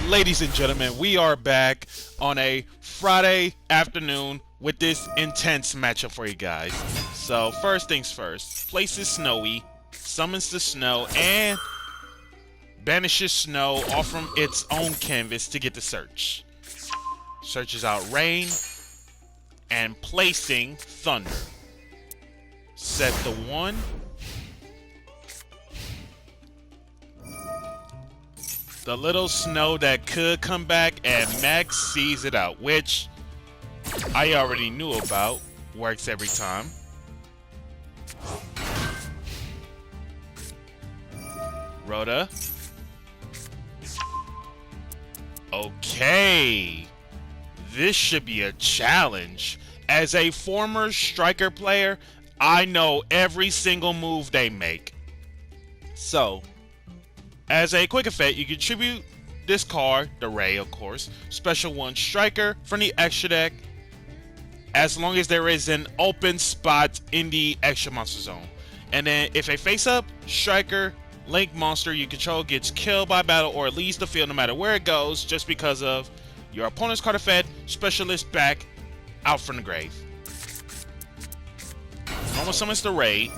Ladies and gentlemen, we are back on a Friday afternoon with this intense matchup for you guys. So first things first, place is snowy, summons the snow, and banishes snow off from its own canvas to get the search. Searches out rain, and placing thunder. Set the 1. The little snow that could come back, and Max sees it out, which I already knew about. Works every time. Rhoda. Okay. This should be a challenge. As a former striker player, I know every single move they make. So, as a quick effect, you can tribute this card, the Ray of course, special 1 striker from the extra deck, as long as there is an open spot in the extra monster zone. And then if a face-up striker link monster you control gets killed by battle or leaves the field no matter where it goes, just because of your opponent's card effect, specialist back out from the grave. Normal summons the Ray.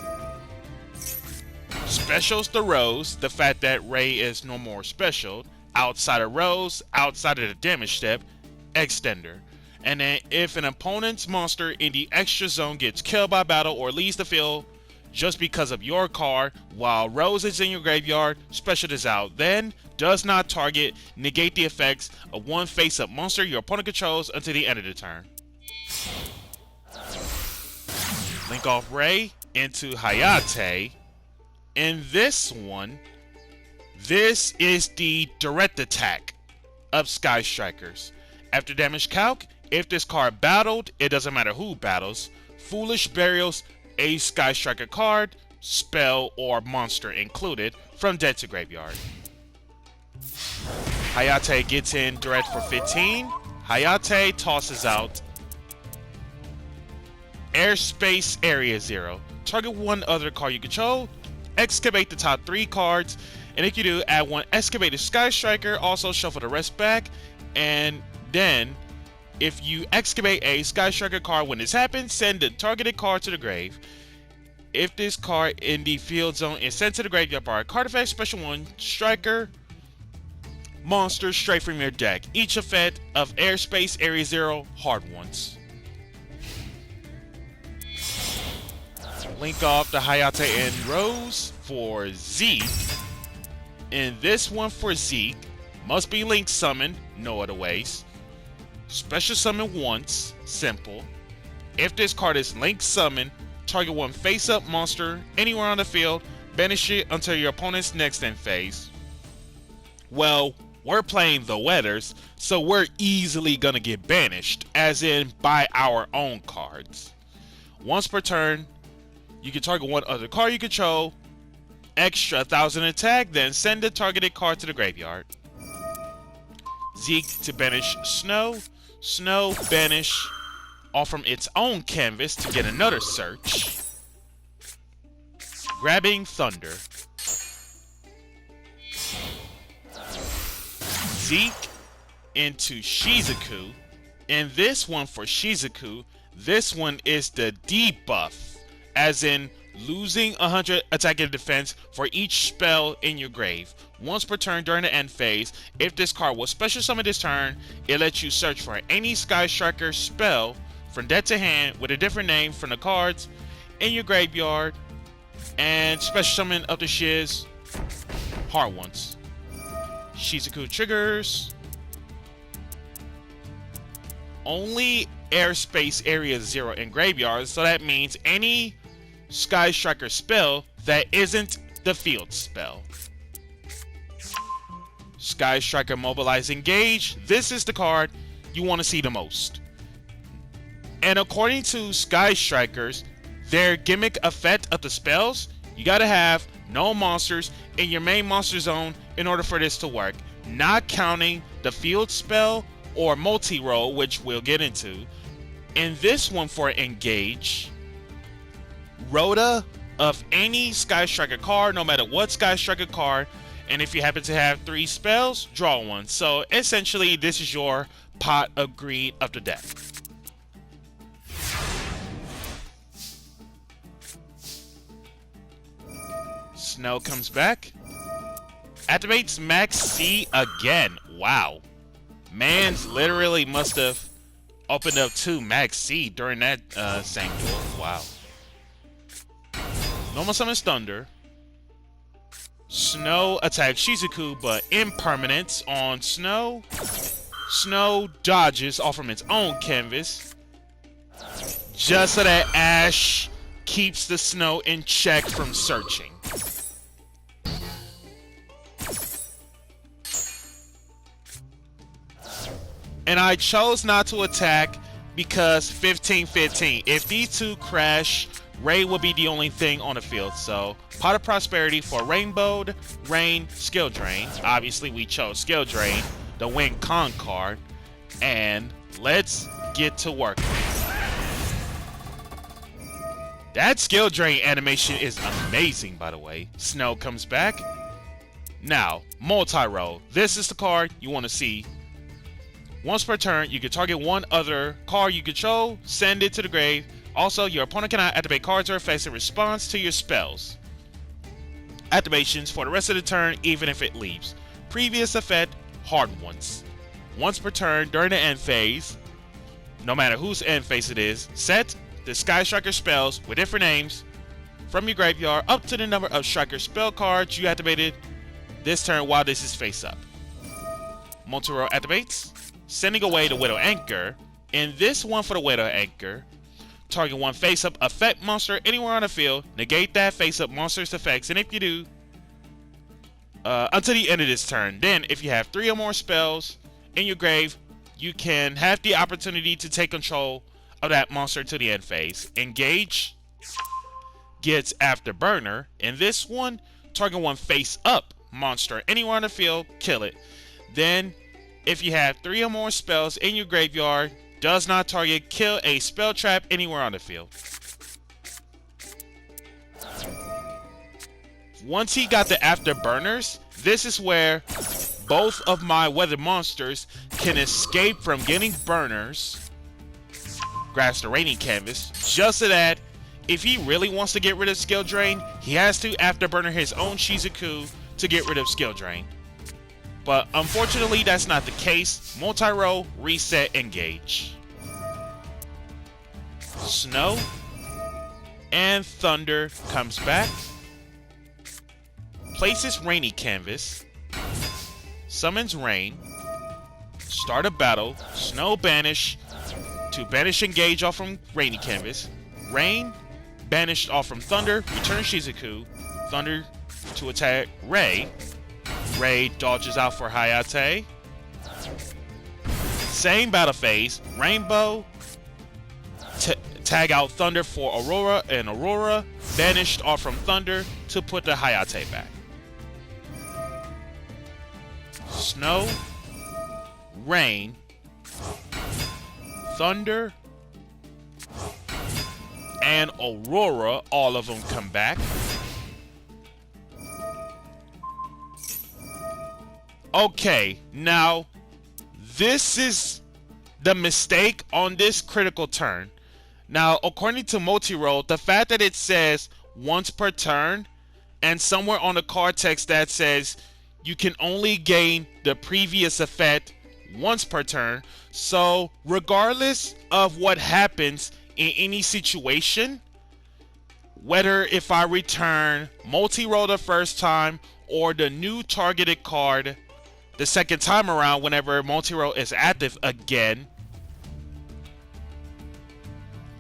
Specials the Rose, the fact that Ray is no more special. Outside of Rose, outside of the damage step, Extender. And then if an opponent's monster in the extra zone gets killed by battle or leaves the field just because of your card while Rose is in your graveyard, special is out. Then does not target, negate the effects of one face-up monster your opponent controls until the end of the turn. Link off Ray into Hayate. In this one, this is the direct attack of Sky Strikers. After damage calc, if this card battled, it doesn't matter who battles, Foolish Burials a Sky Striker card, spell, or monster included from dead to graveyard. Hayate gets in direct for 15. Hayate tosses out Airspace Area 0. Target one other card you control, excavate the top 3 cards, and if you do, add 1 excavated Sky Striker, also shuffle the rest back, and then if you excavate a Sky Striker card when this happens, send the targeted card to the grave. If this card in the field zone is sent to the graveyard by a card effect, special 1 Striker monster straight from your deck. Each effect of Airspace Area 0 hard ones. Link off the Hayate and Rose for Zeke. In this one for Zeke, must be link summoned, no other ways. Special summon once, simple. If this card is link summoned, target 1 face-up monster anywhere on the field, banish it until your opponent's next end phase. Well, we're playing the Weathers, so we're easily gonna get banished, as in by our own cards. Once per turn, you can target 1 other card you control, extra 1,000 attack, then send the targeted card to the graveyard. Zeke to banish Snow. Snow banish off from its own canvas to get another search. Grabbing Thunder. Zeke into Shizuku. And this one for Shizuku, this one is the debuff, as in losing 100 attack and defense for each spell in your grave. Once per turn during the end phase, if this card was special summoned this turn, it lets you search for any Sky Striker spell from deck to hand with a different name from the cards in your graveyard, and special summon of the shiz hard ones. Shizuku triggers only Airspace Area 0 in graveyards, so that means any Sky Striker spell that isn't the field spell. Sky Striker Mobilize Engage. This is the card you want to see the most. And according to Sky Strikers, their gimmick effect of the spells, you gotta have no monsters in your main monster zone in order for this to work, not counting the field spell or multi-role, which we'll get into. In this one for Engage, Rhoda of any Sky Striker card, no matter what Sky Striker card, And if you happen to have 3 spells, draw one. So essentially, this is your pot of green of the deck. Snow comes back. Activates Max C again. Wow. Man's literally must have opened up 2 Max C during that same duel. Wow. Normal summons Thunder. Snow attacks Shizuku, but impermanence on Snow. Snow dodges off from its own canvas, just so that Ash keeps the Snow in check from searching. And I chose not to attack because 15-15. If these two crash, Ray will be the only thing on the field. So, Pot of Prosperity for Rainbowed, Rain, Skill Drain. Obviously, we chose Skill Drain, the win con card. And let's get to work. That Skill Drain animation is amazing, by the way. Snow comes back. Now, multi-roll. This is the card you want to see. Once per turn, you can target one other card you control, send it to the grave. Also, your opponent cannot activate cards or effects in response to your spells. Activations for the rest of the turn, even if it leaves. Previous effect, hard ones. Once per turn during the end phase, no matter whose end phase it is, set the Sky Striker spells with different names from your graveyard up to the number of Striker spell cards you activated this turn while this is face up. Multi-roll activates, sending away the Widow Anchor. In this one for the Widow Anchor, target one face-up effect monster anywhere on the field, negate that face-up monster's effects, and if you do, until the end of this turn. Then, if you have 3 or more spells in your grave, you can have the opportunity to take control of that monster to the end phase. Engage gets Afterburner. In this one, target one face-up monster anywhere on the field, kill it. Then, if you have 3 or more spells in your graveyard, does not target, kill a spell trap anywhere on the field. Once he got the Afterburners, this is where both of my weather monsters can escape from getting burners. Grabs the Raining Canvas, just so that if he really wants to get rid of Skill Drain, he has to Afterburner his own Shizuku to get rid of Skill Drain. But unfortunately, that's not the case. Multi-roll, reset, engage. Snow and Thunder comes back. Places Rainy Canvas. Summons Rain. Start a battle. Snow banish to banish engage off from Rainy Canvas. Rain banished off from Thunder. Return Shizuku. Thunder to attack Ray. Ray dodges out for Hayate. Same battle phase. Rainbow. Tag out Thunder for Aurora, and Aurora banished off from Thunder to put the Hayate back. Snow. Rain. Thunder. And Aurora, all of them come back. Okay, now this is the mistake on this critical turn. Now, according to Multi-Roll, the fact that it says once per turn, and somewhere on the card text that says you can only gain the previous effect once per turn. So, regardless of what happens in any situation, whether if I return Multi-Roll the first time or the new targeted card the second time around whenever Multi-Roll is active again,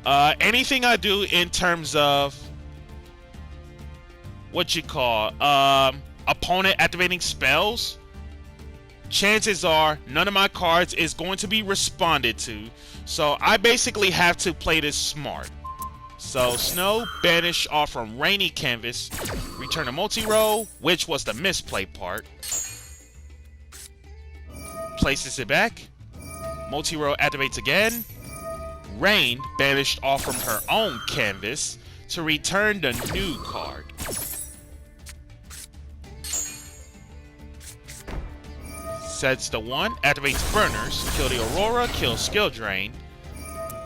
anything I do in terms of what you call opponent activating spells, chances are none of my cards is going to be responded to. So I basically have to play this smart. So Snow banish off from Rainy Canvas, return a Multi-Roll, which was the misplay part. Places it back. Multi-Roll activates again. Rain banished off from her own canvas to return the new card. Sets the 1, activates Burners, kill the Aurora, kill Skill Drain.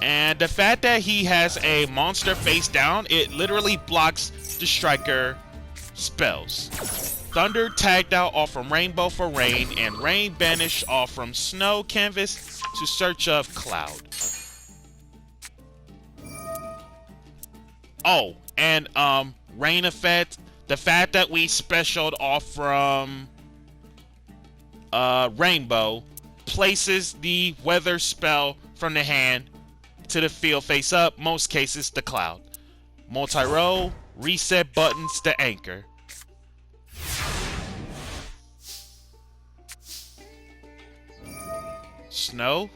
And the fact that he has a monster face down, it literally blocks the striker spells. Thunder tagged out off from Rainbow for Rain, and Rain banished off from Snow Canvas to search of Cloud. Oh, and Rain effect, the fact that we specialed off from Rainbow places the weather spell from the hand to the field face up, most cases the Cloud. Multi-row, reset buttons to anchor. Snow,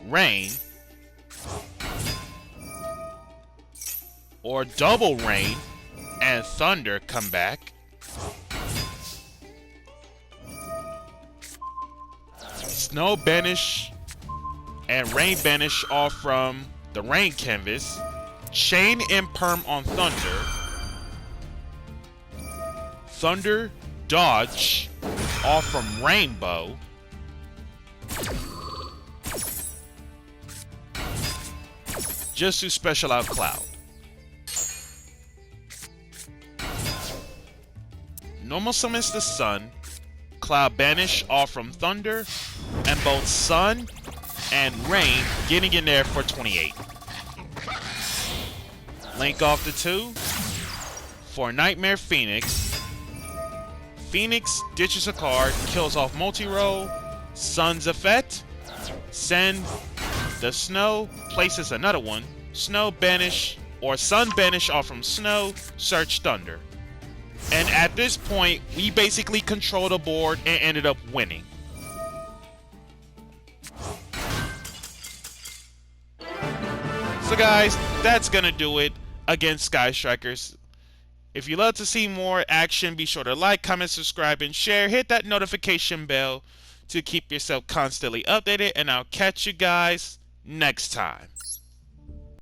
Rain, or double Rain and Thunder come back. Snow banish and Rain banish off from the Rain canvas. Chain and Perm on Thunder. Thunder dodge off from Rainbow. Just to special out Cloud. Normal summons the Sun. Cloud banish off from Thunder. And both Sun and Rain getting in there for 28. Link off the 2 for Nightmare Phoenix. Phoenix ditches a card, kills off multi-roll. Sun's effect. Send the Snow, places another one. Snow banish or Sun banish off from Snow, search Thunder. And at this point, we basically control the board and ended up winning. So guys, that's gonna do it against Sky Strikers. If you love to see more action, be sure to like, comment, subscribe, and share. Hit that notification bell to keep yourself constantly updated, and I'll catch you guys next time.